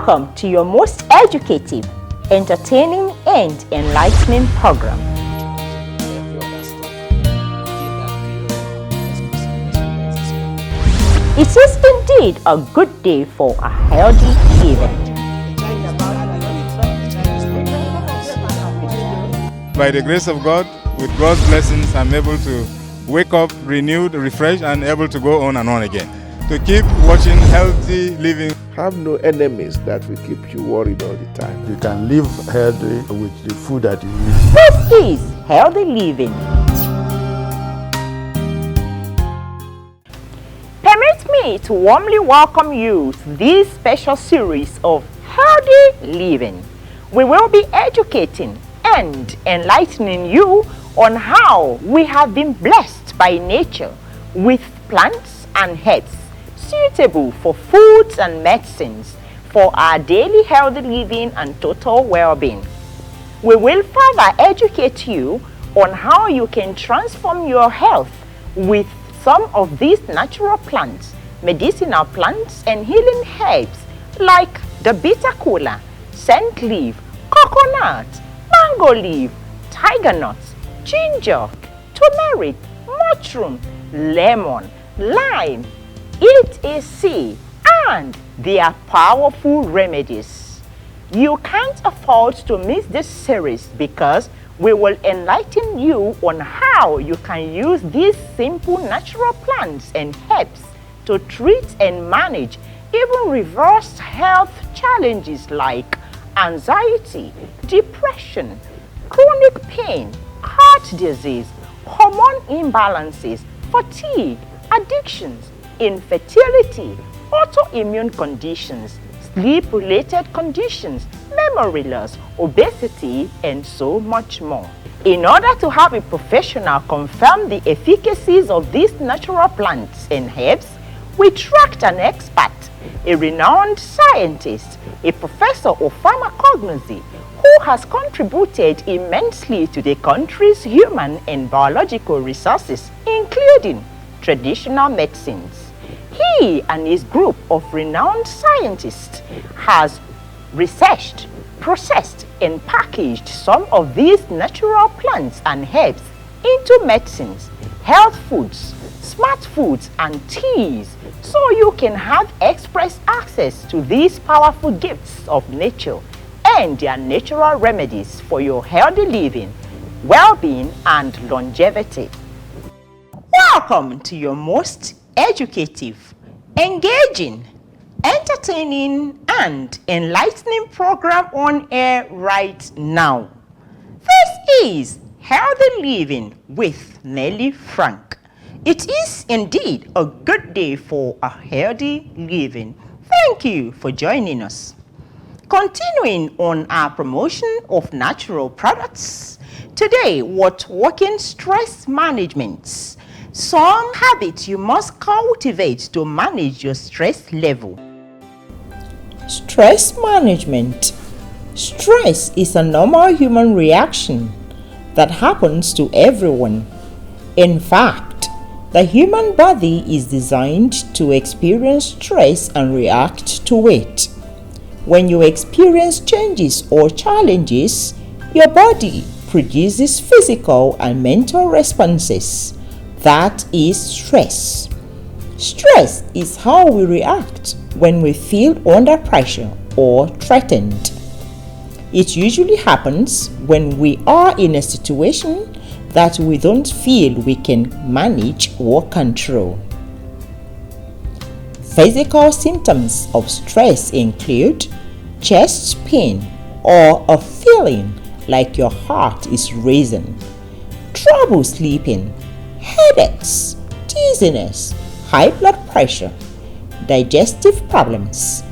Welcome to your most educative, entertaining, and enlightening program. It is indeed a good day for a healthy living. By the grace of God, with God's blessings, I'm able to wake up renewed, refreshed, and able to go on and on again. To keep watching healthy living. Have no enemies that will keep you worried all the time. You can live healthy with the food that you eat. This is Healthy Living. Permit me to warmly welcome you to this special series of Healthy Living. We will be educating and enlightening you on how we have been blessed by nature with plants and herbs suitable for foods and medicines for our daily healthy living and total well-being. We will further educate you on how you can transform your health with some of these natural plants, medicinal plants, and healing herbs like the bitter kola, scent leaf, coconut, mango leaf, tiger nuts, ginger, turmeric, mushroom, lemon, lime, etc. and they are powerful remedies. You can't afford to miss this series because we will enlighten you on how you can use these simple natural plants and herbs to treat and manage even reverse health challenges like anxiety, depression, chronic pain, heart disease, hormone imbalances, fatigue, addictions, infertility, autoimmune conditions, sleep-related conditions, memory loss, obesity, and so much more. In order to have a professional confirm the efficacies of these natural plants and herbs, we tracked an expert, a renowned scientist, a professor of pharmacognosy, who has contributed immensely to the country's human and biological resources, including traditional medicines. He and his group of renowned scientists has researched, processed, and packaged some of these natural plants and herbs into medicines, health foods, smart foods, and teas, so you can have express access to these powerful gifts of nature and their natural remedies for your healthy living, well-being, and longevity. Welcome to your most educative, engaging, entertaining, and enlightening program on air right now. This is Healthy Living with Nelly Frank. It is indeed a good day for a healthy living. Thank you for joining us. Continuing on our promotion of natural products, today we're talking stress management. Some habits you must cultivate to manage your stress level. Stress management. Stress is a normal human reaction that happens to everyone. In fact, the human body is designed to experience stress and react to it. When you experience changes or challenges, your body produces physical and mental responses. That is stress. Stress is how we react when we feel under pressure or threatened. It usually happens when we are in a situation that we don't feel we can manage or control. Physical symptoms of stress include chest pain or a feeling like your heart is racing, trouble sleeping, headaches, dizziness, high blood pressure, digestive problems,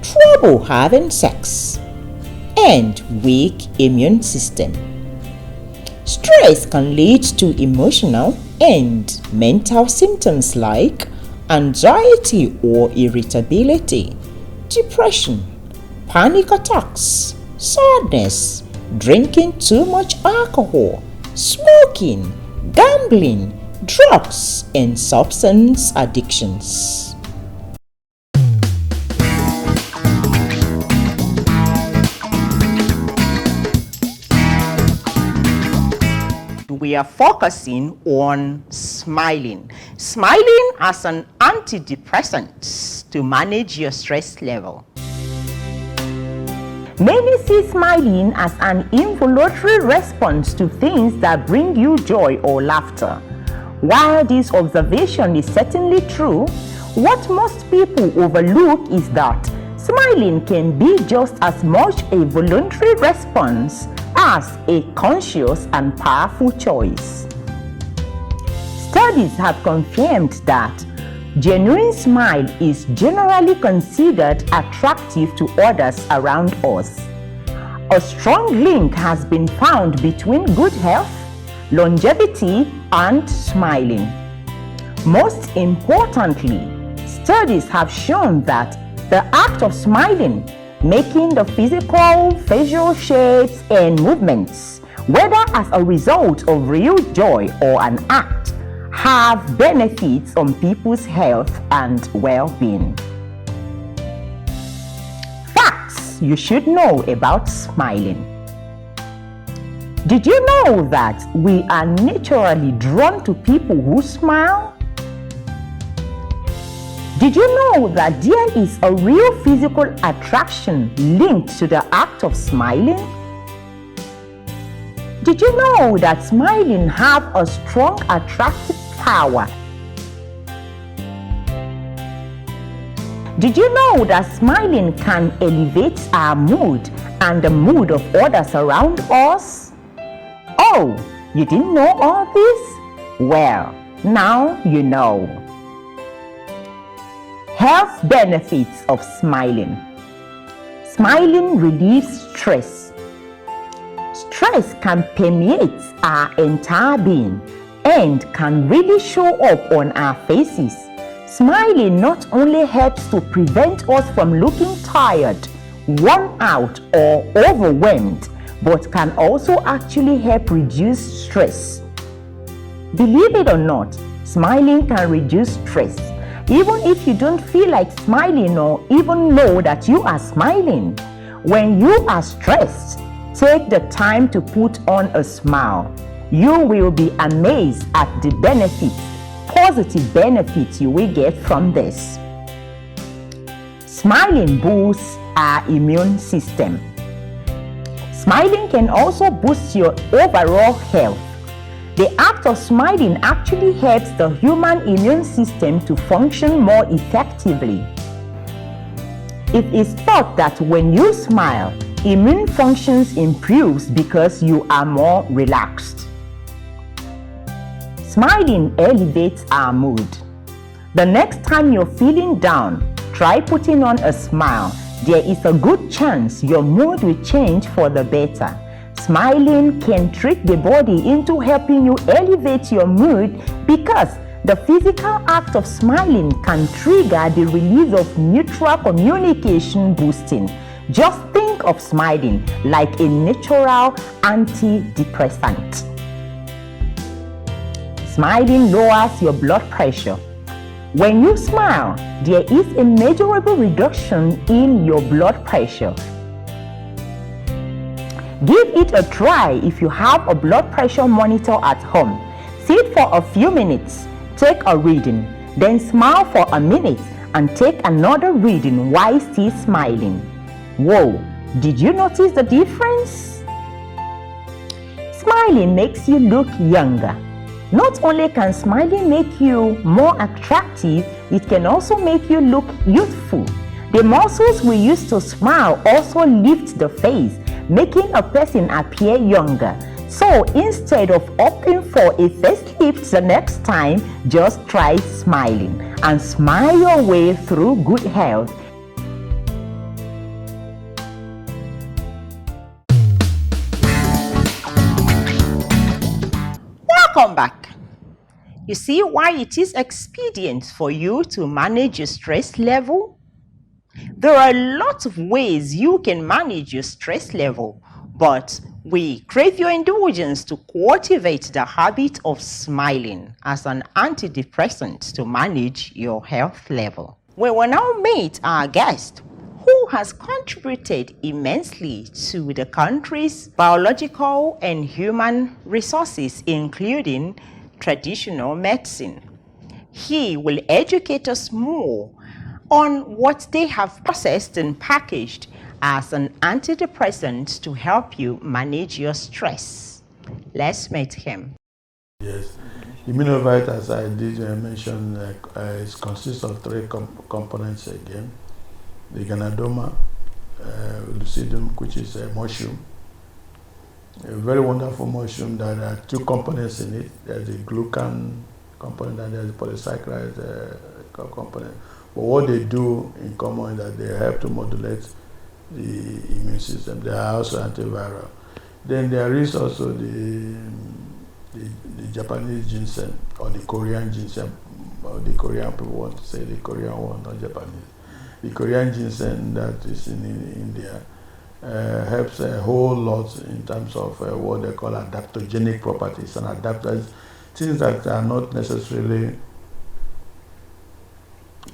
trouble having sex, and weak immune system. Stress can lead to emotional and mental symptoms like anxiety or irritability, depression, panic attacks, sadness, drinking too much alcohol, smoking, gambling, drugs, and substance addictions. we are focusing on smiling. Smiling as an antidepressant to manage your stress level. Many see smiling as an involuntary response to things that bring you joy or laughter. While this observation is certainly true, what most people overlook is that smiling can be just as much a voluntary response as a conscious and powerful choice. Studies have confirmed that genuine smile is generally considered attractive to others around us. A strong link has been found between good health, longevity, and smiling. Most importantly, studies have shown that the act of smiling, making the physical, facial shapes and movements, whether as a result of real joy or an act, have benefits on people's health and well-being. Facts you should know about smiling. Did you know that we are naturally drawn to people who smile? Did you know that there is a real physical attraction linked to the act of smiling? Did you know that smiling has a strong attractive power? Did you know that smiling can elevate our mood and the mood of others around us? Oh, you didn't know all this? Well, now you know. Health benefits of smiling. Smiling relieves stress. Stress can permeate our entire being and can really show up on our faces. Smiling not only helps to prevent us from looking tired, worn out, or overwhelmed, but can also actually help reduce stress. Believe it or not, smiling can reduce stress. Even if you don't feel like smiling or even know that you are smiling, when you are stressed, take the time to put on a smile. You will be amazed at the benefits, positive benefits you will get from this. Smiling boosts our immune system. Smiling can also boost your overall health. The act of smiling actually helps the human immune system to function more effectively. It is thought that when you smile, immune functions improves because you are more relaxed. Smiling elevates our mood. The next time you're feeling down, try putting on a smile. There is a good chance your mood will change for the better. Smiling can trick the body into helping you elevate your mood because the physical act of smiling can trigger the release of neutral communication boosting. Just think of smiling like a natural antidepressant. Smiling lowers your blood pressure. When you smile, there is a measurable reduction in your blood pressure. Give it a try if you have a blood pressure monitor at home. Sit for a few minutes, take a reading, then smile for a minute and take another reading while still smiling. Whoa, did you notice the difference? Smiling makes you look younger. Not only can smiling make you more attractive, it can also make you look youthful. The muscles we use to smile also lift the face, making a person appear younger. So instead of opting for a facelift the next time, just try smiling and smile your way through good health. Welcome back. You see why it is expedient for you to manage your stress level? There are lots of ways you can manage your stress level, but we crave your indulgence to cultivate the habit of smiling as an antidepressant to manage your health level. We will now meet our guest who has contributed immensely to the country's biological and human resources, including traditional medicine. He will educate us more on what they have processed and packaged as an antidepressant to help you manage your stress. Let's meet him. Yes. Immunovite, as I did mention, it consists of three components again. The Ganadoma, lucidum, which is a mushroom. A very wonderful mushroom that there are two components in it. There's the glucan component and there's the polysaccharide component. But what they do in common is that they help to modulate the immune system. They are also antiviral. Then there is also the Japanese ginseng or the Korean ginseng. Or the Korean people want to say the Korean one, not Japanese. The Korean ginseng that is in India helps a whole lot in terms of what they call adaptogenic properties and adapters, things that are not necessarily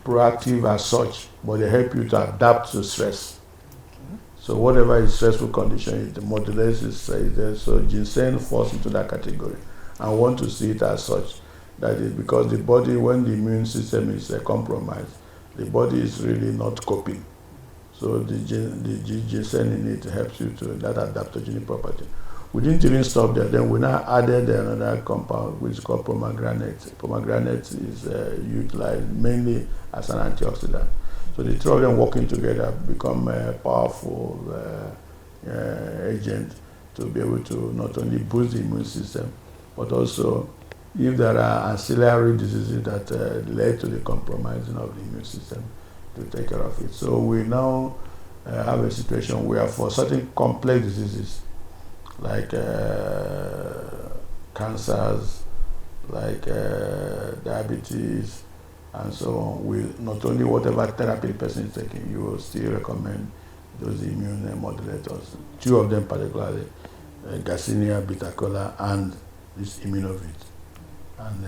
proactive as such, but they help you to adapt to stress. So whatever is stressful condition, it modulates it. So ginseng falls into that category. I want to see it as such. That is because the body, when the immune system is compromised, the body is really not coping. So the ginseng in it helps you to that adaptogenic property. We didn't even stop there. Then we now added another compound which is called pomegranate. Pomegranate is utilized mainly as an antioxidant. So the three of them working together become a powerful agent to be able to not only boost the immune system, but also if there are ancillary diseases that led to the compromising of the immune system, to take care of it. So we now have a situation where for certain complex diseases like cancers, like diabetes, and so on, we not only whatever therapy the person is taking, you will still recommend those immune modulators. Two of them particularly, Garcinia, Beta-Cola, and this Immunovit. And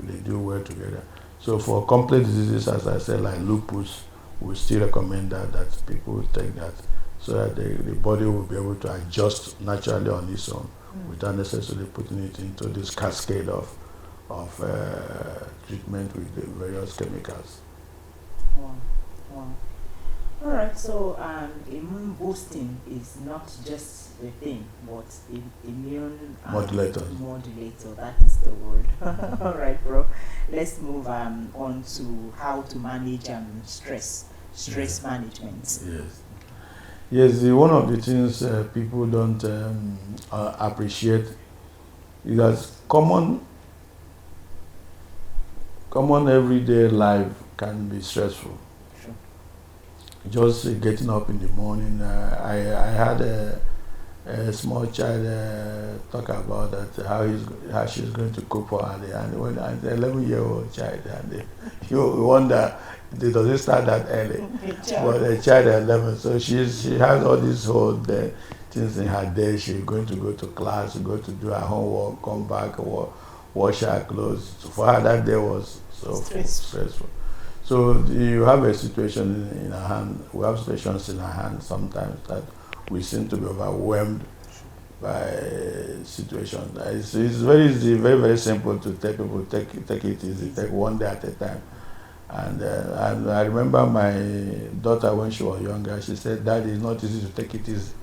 they do well together. So for complex diseases, as I said, like lupus, we still recommend that people take that so that the body will be able to adjust naturally on its own without necessarily putting it into this cascade of treatment with the various chemicals. Wow. Wow. All right, so immune boosting is not just the thing, but immune modulator, that is the word. All right, bro. Let's move on to how to manage stress management. Yes. Yes, one of the things people don't appreciate is that common everyday life can be stressful. Sure. Just getting up in the morning. I had a small child talk about that how she's going to cook for her day, and when an 11-year-old child, and you wonder, does it start that early? But a child at 11, so she has all these whole things in her day. She's going to go to class, go to do her homework, come back, wash her clothes. So for her, that day was so stressful. So you have a situation in our hand. We have situations in our hand sometimes that we seem to be overwhelmed by situations. It's very easy, very, very simple to tell people take it easy, take one day at a time. And I remember my daughter when she was younger, she said, "Daddy, it's not easy to take it easy."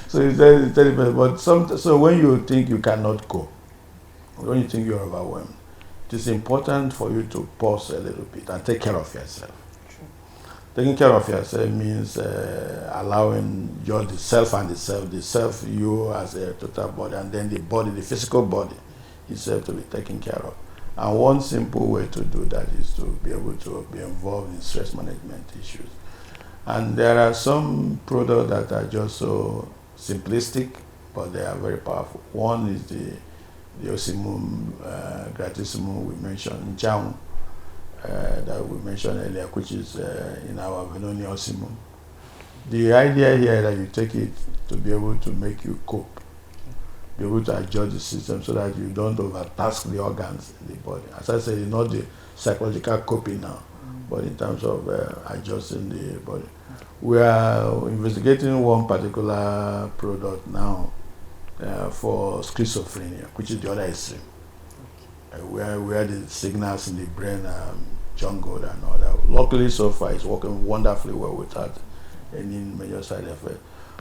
so it's very, but so when you think you cannot cope, when you think you're overwhelmed, it is important for you to pause a little bit and take care of yourself. True. Taking care of yourself means allowing just the self, you as a total body, and then the body, the physical body itself to be taken care of. And one simple way to do that is to be able to be involved in stress management issues. And there are some products that are just so simplistic, but they are very powerful. One is the Osimum Gratissimum we mentioned, Jam, that we mentioned earlier, which is in our Venoni Osimum. The idea here is that you take it to be able to make you cope, be able to adjust the system so that you don't overtask the organs in the body. As I said, it's not the psychological coping now, but in terms of adjusting the body. We are investigating one particular product now for schizophrenia, which is the other extreme, where the signals in the brain are jungled and all that. Luckily, so far, it's working wonderfully well without any major side effect.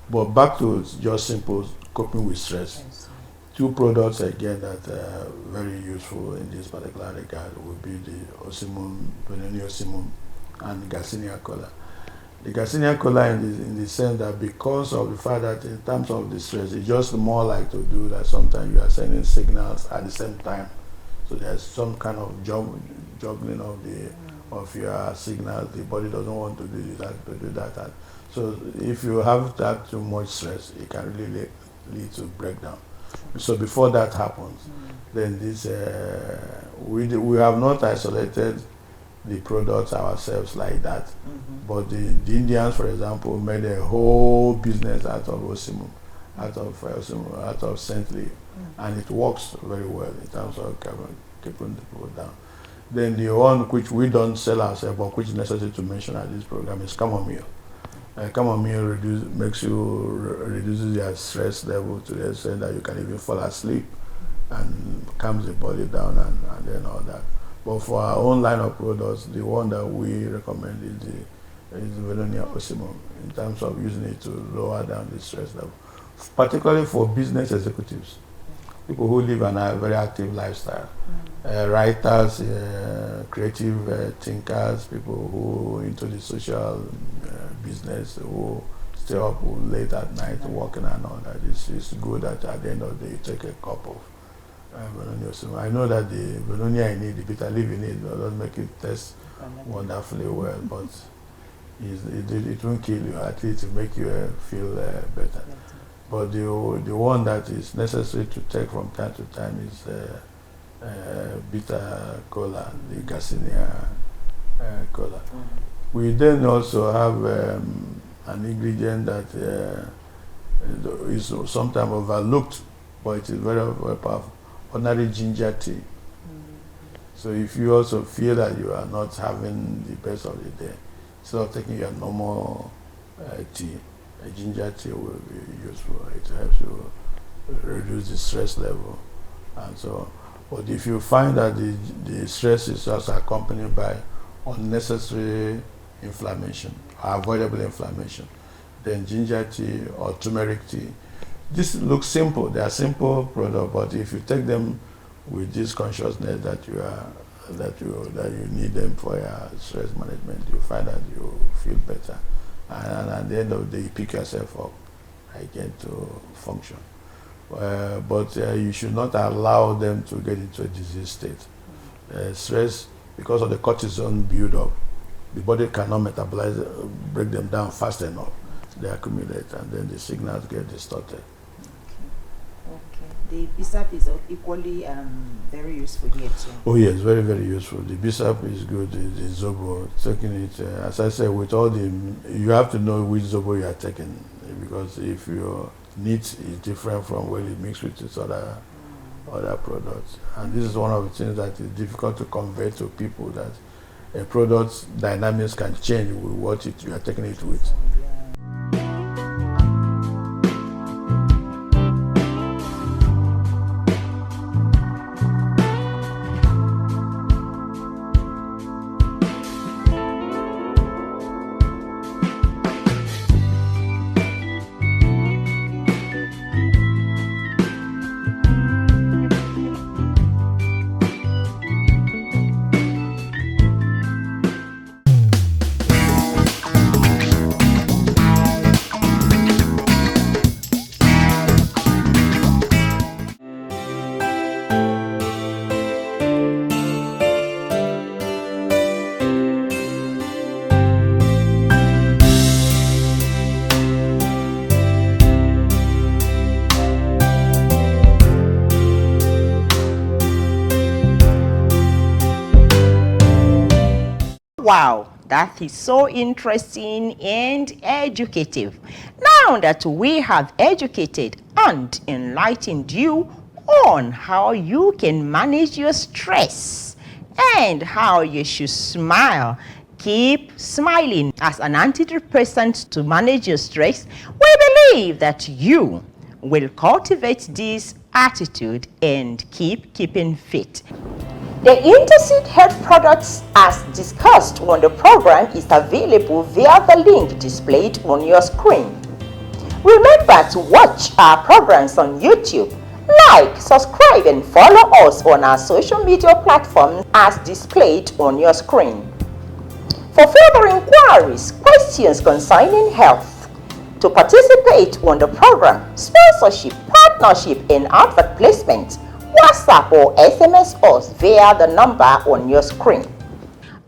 But back to just simple coping with stress. Two products again that are very useful in this particular regard would be the Osimum, Benoni Osimum, and Garcinia Cola. The Garcinia Cola in the sense that because of the fact that in terms of the stress, it's just more like to do that sometimes you are sending signals at the same time. So there's some kind of juggling of your signals. The body doesn't want to do that, to do that. And so if you have that too much stress, it can really lead to breakdown. So before that happens, then this we have not isolated the products ourselves like that, but the Indians, for example, made a whole business out of Osimum, out of Saint Louis, and it works very well in terms of keeping the people down. Then the one which we don't sell ourselves, but which is necessary to mention at this program, is chamomile. Chamomile reduces your stress level to the extent that you can even fall asleep and calms the body down and then all that. But for our own line of products, the one that we recommend is the Velonia Osimum in terms of using it to lower down the stress level, particularly for business executives, people who live a very active lifestyle, writers, creative thinkers, people who are into the social business, who stay up late at night working and all that. It's good that at the end of the day you take a cup of Velonia. I know that the Velonia in it, the bitter leaf in it, doesn't make it taste wonderfully well, but it won't kill you. At least it make you feel better. But the one that is necessary to take from time to time is bitter cola, the Garcinia cola. We then also have an ingredient that is sometimes overlooked, but it is very, very powerful. Ordinary ginger tea. So if you also feel that you are not having the best of the day, instead of taking your normal tea, a ginger tea will be useful. It helps you reduce the stress level and so on. But if you find that the stress is also accompanied by unnecessary inflammation, avoidable inflammation, then ginger tea or turmeric tea. This looks simple. They are simple products, but if you take them with this consciousness that you need them for your stress management, you find that you feel better, and at the end of the day, you pick yourself up again to function. But you should not allow them to get into a disease state. Stress, because of the cortisol build-up, the body cannot metabolize, break them down fast enough. They accumulate, and then the signals get distorted. The BSAP is equally very useful here too. Oh yes, very, very useful. The BSAP is good. The Zobo, taking it, as I said, with all you have to know which Zobo you are taking, because if your needs is different from what it mixed with its other products. And this is one of the things that is difficult to convey to people, that a product's dynamics can change with what you are taking it with. Wow, that is so interesting and educative. Now that we have educated and enlightened you on how you can manage your stress and how you should smile, Keep smiling. As an antidepressant to manage your stress, we believe that you will cultivate this attitude and keeping fit. The Interseed Health products as discussed on the program is available via the link displayed on your screen. Remember to watch our programs on YouTube. Like, subscribe and follow us on our social media platforms as displayed on your screen. For further inquiries, questions concerning health, to participate on the program, sponsorship, partnership and advert placement, WhatsApp or SMS us via the number on your screen.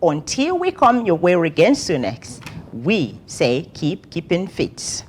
Until we come your way again soon next, we say keeping fit.